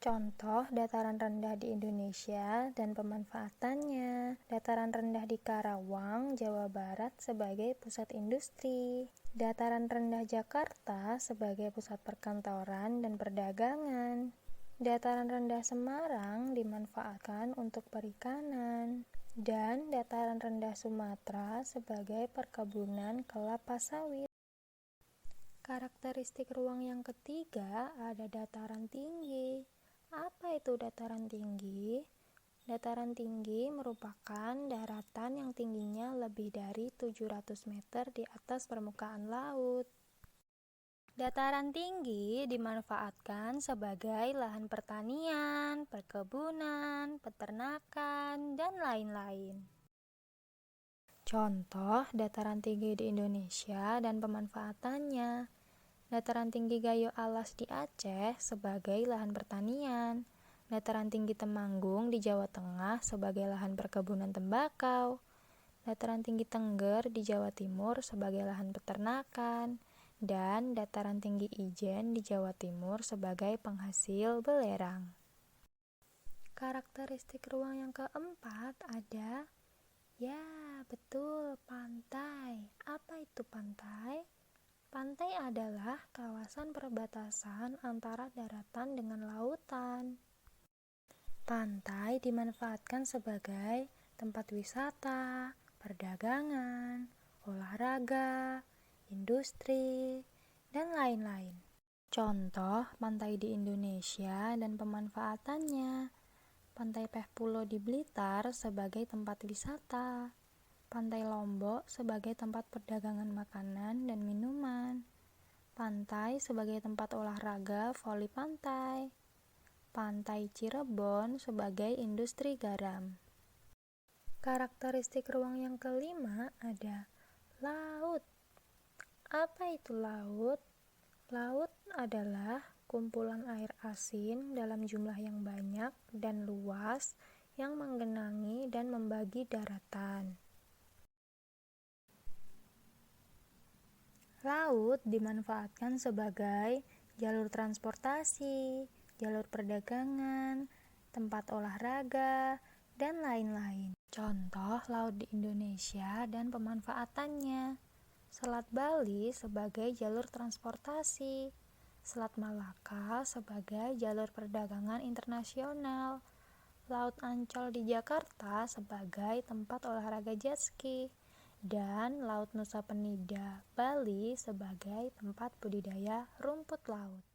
Contoh dataran rendah di Indonesia dan pemanfaatannya. Dataran rendah di Karawang, Jawa Barat sebagai pusat industri. Dataran rendah Jakarta sebagai pusat perkantoran dan perdagangan. Dataran rendah Semarang dimanfaatkan untuk perikanan. Dan dataran rendah Sumatera sebagai perkebunan kelapa sawit. Karakteristik ruang yang ketiga ada dataran tinggi. Apa itu dataran tinggi? Dataran tinggi merupakan daratan yang tingginya lebih dari 700 meter di atas permukaan laut. Dataran tinggi dimanfaatkan sebagai lahan pertanian, perkebunan, peternakan, dan lain-lain. Contoh dataran tinggi di Indonesia dan pemanfaatannya. Dataran tinggi Gayo Alas di Aceh sebagai lahan pertanian. Dataran tinggi Temanggung di Jawa Tengah sebagai lahan perkebunan tembakau. Dataran tinggi Tengger di Jawa Timur sebagai lahan peternakan. Dan dataran tinggi Ijen di Jawa Timur sebagai penghasil belerang. Karakteristik ruang yang keempat ada, ya betul, pantai. Apa itu pantai? Pantai adalah kawasan perbatasan antara daratan dengan lautan. Pantai dimanfaatkan sebagai tempat wisata, perdagangan, olahraga, industri, dan lain-lain. Contoh pantai di Indonesia dan pemanfaatannya. Pantai Pehpulo di Blitar sebagai tempat wisata. Pantai Lombok sebagai tempat perdagangan makanan dan minuman. Pantai sebagai tempat olahraga voli pantai. Pantai Cirebon sebagai industri garam. Karakteristik ruang yang kelima ada laut. Apa itu laut? Laut adalah kumpulan air asin dalam jumlah yang banyak dan luas yang menggenangi dan membagi daratan. Laut dimanfaatkan sebagai jalur transportasi, jalur perdagangan, tempat olahraga, dan lain-lain. Contoh laut di Indonesia dan pemanfaatannya. Selat Bali sebagai jalur transportasi, Selat Malaka sebagai jalur perdagangan internasional, Laut Ancol di Jakarta sebagai tempat olahraga jet ski, dan Laut Nusa Penida, Bali sebagai tempat budidaya rumput laut.